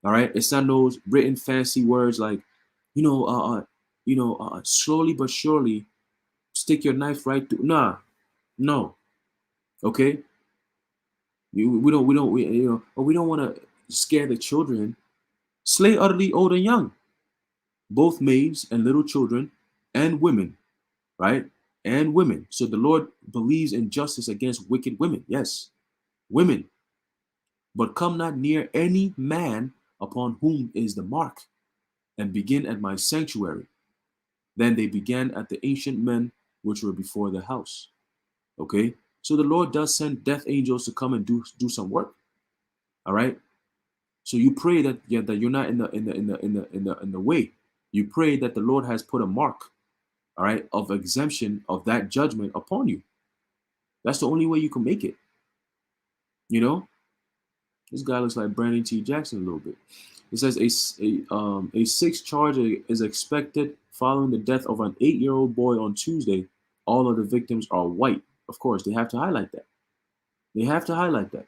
All right? It's not those written fancy words like, slowly but surely stick your knife right through. Nah, no. Okay? We don't want to scare the children. Slay utterly old and young, both maids and little children and women, right? And women. So the Lord believes in justice against wicked women. Yes, women. But come not near any man upon whom is the mark, and begin at my sanctuary. Then they began at the ancient men which were before the house. Okay? So the Lord does send death angels to come and do some work. All right? So you pray that you're not in the way. You pray that the Lord has put a mark, all right, of exemption of that judgment upon you. That's the only way you can make it. You know, this guy looks like Brandon T. Jackson a little bit. It says a sixth charge is expected following the death of an 8-year-old boy on Tuesday. All of the victims are white. Of course, they have to highlight that. They have to highlight that.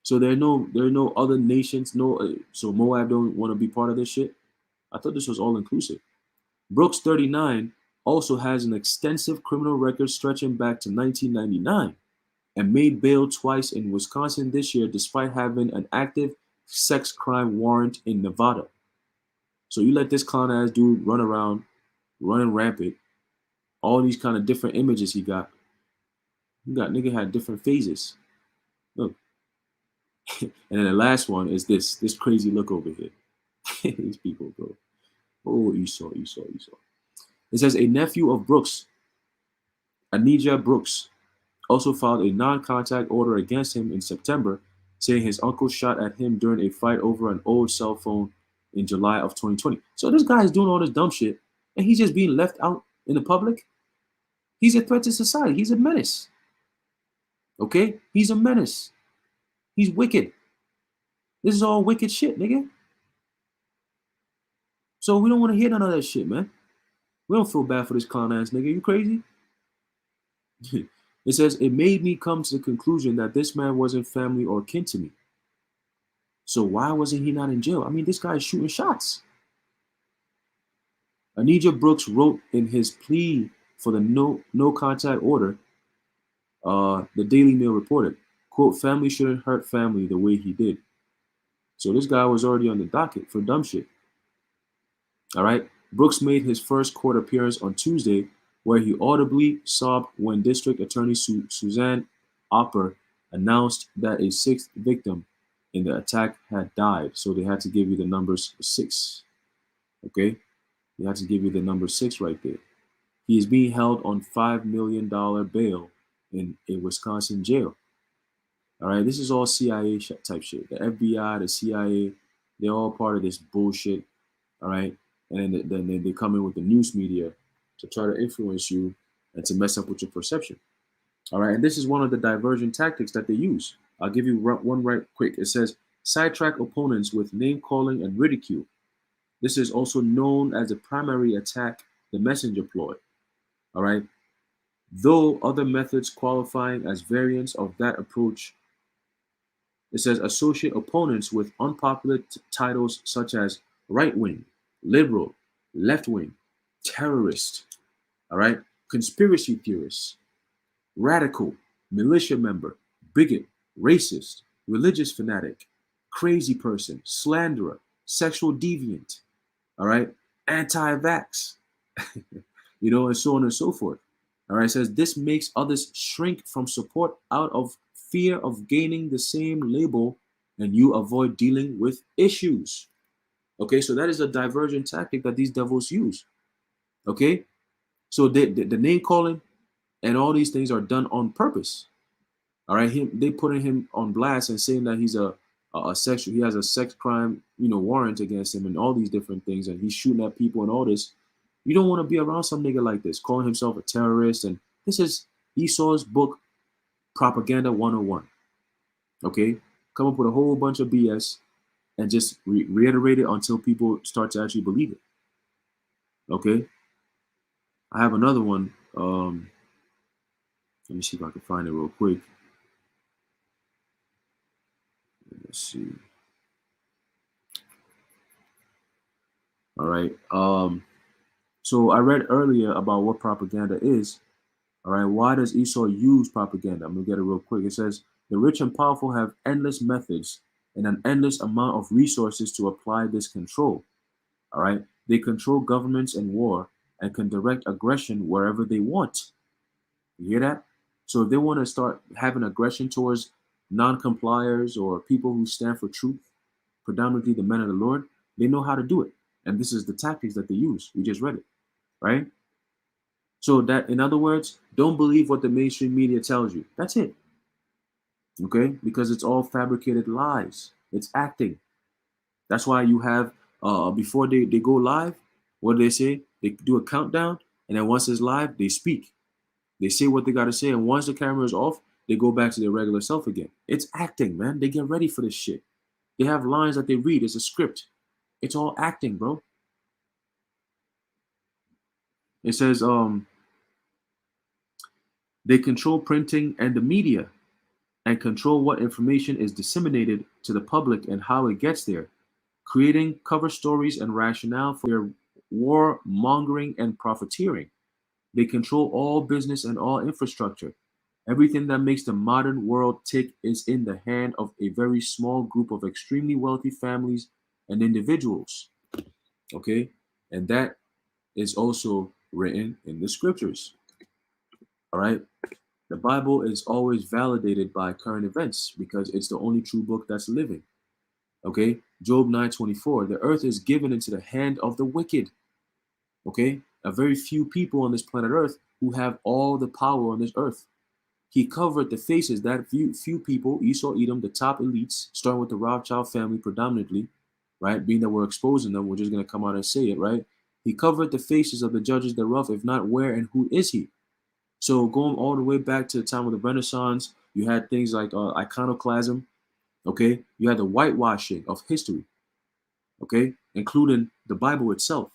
So there are no other nations. So Moab don't want to be part of this shit. I thought this was all inclusive. Brooks 39 also has an extensive criminal record stretching back to 1999. and made bail twice in Wisconsin this year despite having an active sex crime warrant in Nevada. So you let this clown ass dude run around, running rampant, all these kind of different images he got. You got nigga had different phases. Look. And then the last one is this crazy look over here. These people, bro. Oh, Esau. It says a nephew of Brooks, Anija Brooks, also filed a non-contact order against him in September, saying his uncle shot at him during a fight over an old cell phone in July of 2020. So this guy is doing all this dumb shit, and he's just being left out in the public. He's a threat to society. He's a menace. Okay? He's a menace. He's wicked. This is all wicked shit, nigga. So we don't want to hear none of that shit, man. We don't feel bad for this clown ass nigga. You crazy? It says, it made me come to the conclusion that this man wasn't family or kin to me. So why wasn't he not in jail? I mean, this guy is shooting shots. Anija Brooks wrote in his plea for the no contact order, the Daily Mail reported, quote, family shouldn't hurt family the way he did. So this guy was already on the docket for dumb shit. All right. Brooks made his first court appearance on Tuesday, where he audibly sobbed when District Attorney Suzanne Opper announced that a sixth victim in the attack had died. So they had to give you the numbers 6. Okay? They had to give you the number 6 right there. He is being held on $5 million bail in a Wisconsin jail. All right? This is all CIA type shit. The FBI, the CIA, they're all part of this bullshit. All right? And then they come in with the news media to try to influence you and to mess up with your perception. All right, and this is one of the diversion tactics that they use. I'll give you one right quick. It says, sidetrack opponents with name calling and ridicule. This is also known as the primary attack the messenger ploy. All right, though other methods qualifying as variants of that approach, it says associate opponents with unpopular titles such as right wing, liberal, left wing, terrorist, all right, conspiracy theorists, radical, militia member, bigot, racist, religious fanatic, crazy person, slanderer, sexual deviant, all right, anti-vax, and so on and so forth. All right, it says this makes others shrink from support out of fear of gaining the same label, and you avoid dealing with issues. Okay, so that is a diversion tactic that these devils use. Okay, so the name calling and all these things are done on purpose. All right, they putting him on blast and saying that he's a sexual, he has a sex crime, warrant against him and all these different things, and he's shooting at people and all this. You don't want to be around some nigga like this, calling himself a terrorist. And this is Esau's book, Propaganda 101. Okay, come up with a whole bunch of BS and just reiterate it until people start to actually believe it. Okay, I have another one. Let me see if I can find it real quick. Let's see. All right. So I read earlier about what propaganda is. All right. Why does Esau use propaganda? I'm gonna get it real quick. It says the rich and powerful have endless methods and an endless amount of resources to apply this control. All right. They control governments and war and can direct aggression wherever they want. You hear that? So if they want to start having aggression towards non-compliers or people who stand for truth, predominantly the men of the Lord, they know how to do it. And this is the tactics that they use. We just read it, right? So that, in other words, don't believe what the mainstream media tells you. That's it. Okay? Because it's all fabricated lies. It's acting. That's why you have, before they go live, what do they say? They do a countdown, and then once it's live, they speak. They say what they got to say, and once the camera is off, they go back to their regular self again. It's acting, man. They get ready for this shit. They have lines that they read. It's a script. It's all acting, bro. It says they control printing and the media and control what information is disseminated to the public and how it gets there, creating cover stories and rationale for their war mongering and profiteering. They control all business and all infrastructure Everything that makes the modern world tick is in the hand of a very small group of extremely wealthy families and individuals. Okay? And that is also written in the scriptures. All right? The Bible is always validated by current events because it's the only true book that's living. Okay? Job 9:24, the earth is given into the hand of the wicked. Okay? A very few people on this planet Earth who have all the power on this earth. He covered the faces that few people, Esau, Edom, the top elites, starting with the Rothschild family predominantly, right? Being that we're exposing them, we're just going to come out and say it, right? He covered the faces of the judges thereof, if not where and who is he? So going all the way back to the time of the Renaissance, you had things like iconoclasm, okay? You had the whitewashing of history, okay? Including the Bible itself.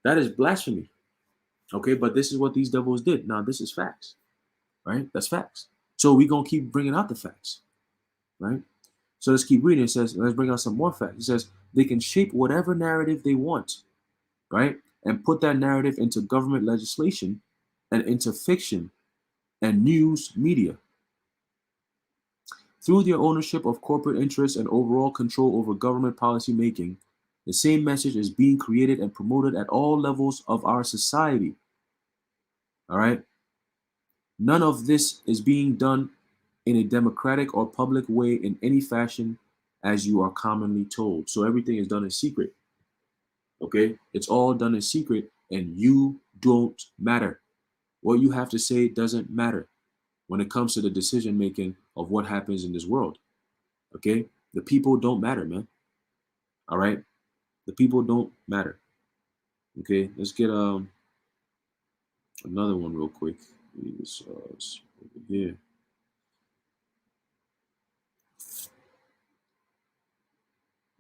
That is blasphemy, okay? But this is what these devils did. Now, this is facts, right? That's facts. So we're going to keep bringing out the facts, right? So let's keep reading. It says, let's bring out some more facts. It says, they can shape whatever narrative they want, right? And put that narrative into government legislation and into fiction and news media. Through their ownership of corporate interests and overall control over government policy making, the same message is being created and promoted at all levels of our society. All right? None of this is being done in a democratic or public way in any fashion as you are commonly told. So everything is done in secret. Okay? It's all done in secret and you don't matter. What you have to say doesn't matter when it comes to the decision making of what happens in this world. Okay? The people don't matter, man. All right? The people don't matter. Okay? Let's get another one real quick. This over here.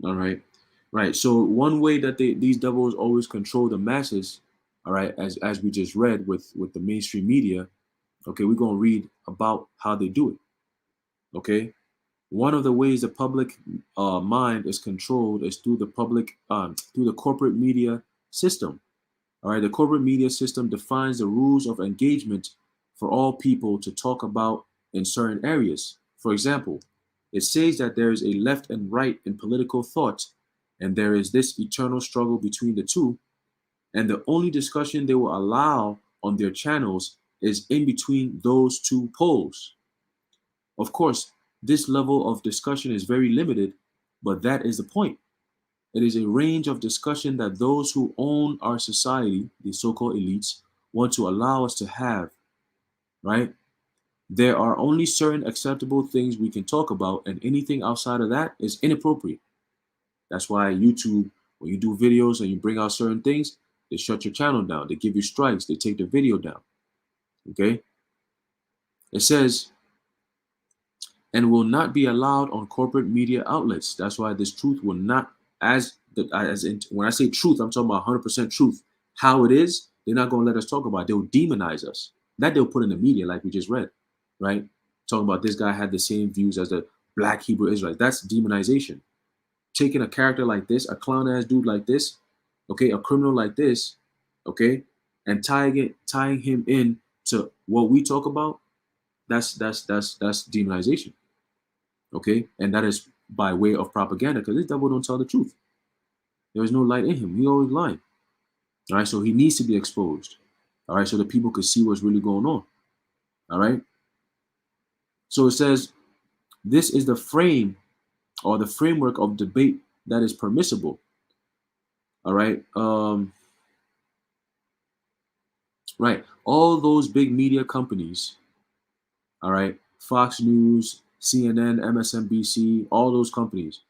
All right. Right. So one way that these devils always control the masses, all right, as we just read with the mainstream media, okay, we're gonna read about how they do it. Okay. One of the ways the public mind is controlled is through the corporate media system. All right, the corporate media system defines the rules of engagement for all people to talk about in certain areas. For example, it says that there is a left and right in political thought, and there is this eternal struggle between the two, and the only discussion they will allow on their channels is in between those two poles. Of course, this level of discussion is very limited, but that is the point. It is a range of discussion that those who own our society, the so-called elites, want to allow us to have, right? There are only certain acceptable things we can talk about, and anything outside of that is inappropriate. That's why YouTube, when you do videos and you bring out certain things, they shut your channel down. They give you strikes. They take the video down. Okay? It says, and will not be allowed on corporate media outlets. That's why this truth will not, when I say truth, I'm talking about 100% truth. How it is, they're not going to let us talk about it. They'll demonize us. That they'll put in the media, like we just read, right? Talking about this guy had the same views as the black Hebrew Israelites. That's demonization. Taking a character like this, a clown ass dude like this, okay, a criminal like this, okay, and tying him in to what we talk about, that's demonization. Okay, and that is by way of propaganda because this devil don't tell the truth. There is no light in him. He always lying. All right, so he needs to be exposed. All right, so the people could see what's really going on. All right. So it says this is the frame or the framework of debate that is permissible. All right. Right. All those big media companies. All right. Fox News, CNN, MSNBC, all those companies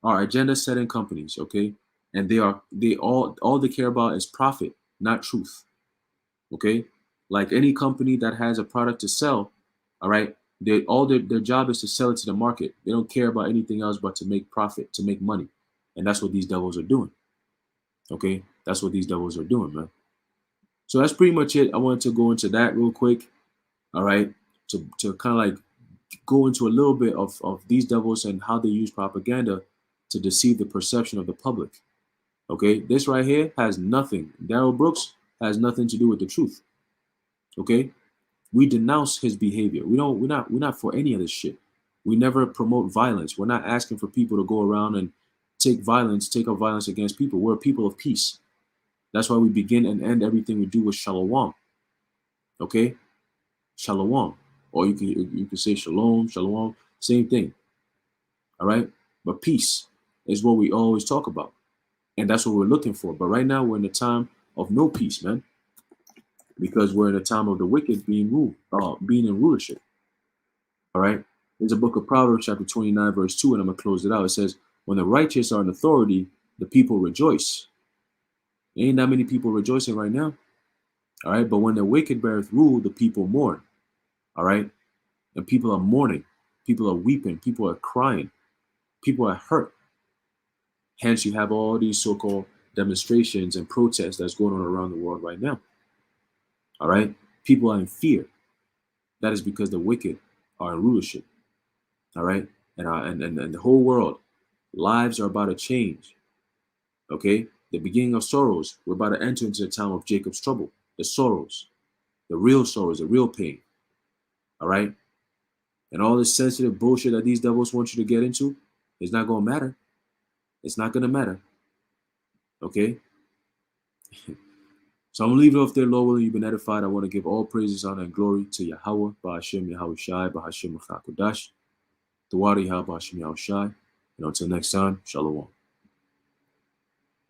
are agenda setting companies. Okay. And they all they care about is profit, not truth. Okay. Like any company that has a product to sell, all right, their job is to sell it to the market. They don't care about anything else but to make profit, to make money. And that's what these devils are doing. Okay. That's what these devils are doing, man. So that's pretty much it. I wanted to go into that real quick. All right. To kind of like go into a little bit of these devils and how they use propaganda to deceive the perception of the public. Okay, this right here has nothing. Darrell Brooks has nothing to do with the truth. Okay, We denounce his behavior. We're not for any of this shit. We never promote violence. We're not asking for people to go around and take up violence against people. We're a people of peace. That's why we begin and end everything we do with shalom. Okay? Shalom. Or you can say shalom, shalom, same thing. All right? But peace is what we always talk about. And that's what we're looking for. But right now we're in a time of no peace, man. Because we're in a time of the wicked being in rulership. All right. There's a book of Proverbs, chapter 29, verse 2, and I'm gonna close it out. It says, when the righteous are in authority, the people rejoice. There ain't that many people rejoicing right now. All right. But when the wicked beareth rule, the people mourn. All right. And people are mourning. People are weeping. People are crying. People are hurt. Hence, you have all these so-called demonstrations and protests that's going on around the world right now. All right. People are in fear. That is because the wicked are in rulership. All right. And the whole world, lives are about to change. Okay. The beginning of sorrows. We're about to enter into the time of Jacob's trouble. The sorrows, the real pain. All right. And all this sensitive bullshit that these devils want you to get into is not going to matter. It's not going to matter. Okay. So I'm going to leave it off there, Lord willing, you've been edified. I want to give all praises, honor, and glory to Yahweh, Ba'ashem Yahweh Shai, Ba'ashem Machakodash, the Wadi Yahweh Ba'ashem Yahweh Shai. And until next time, Shalom.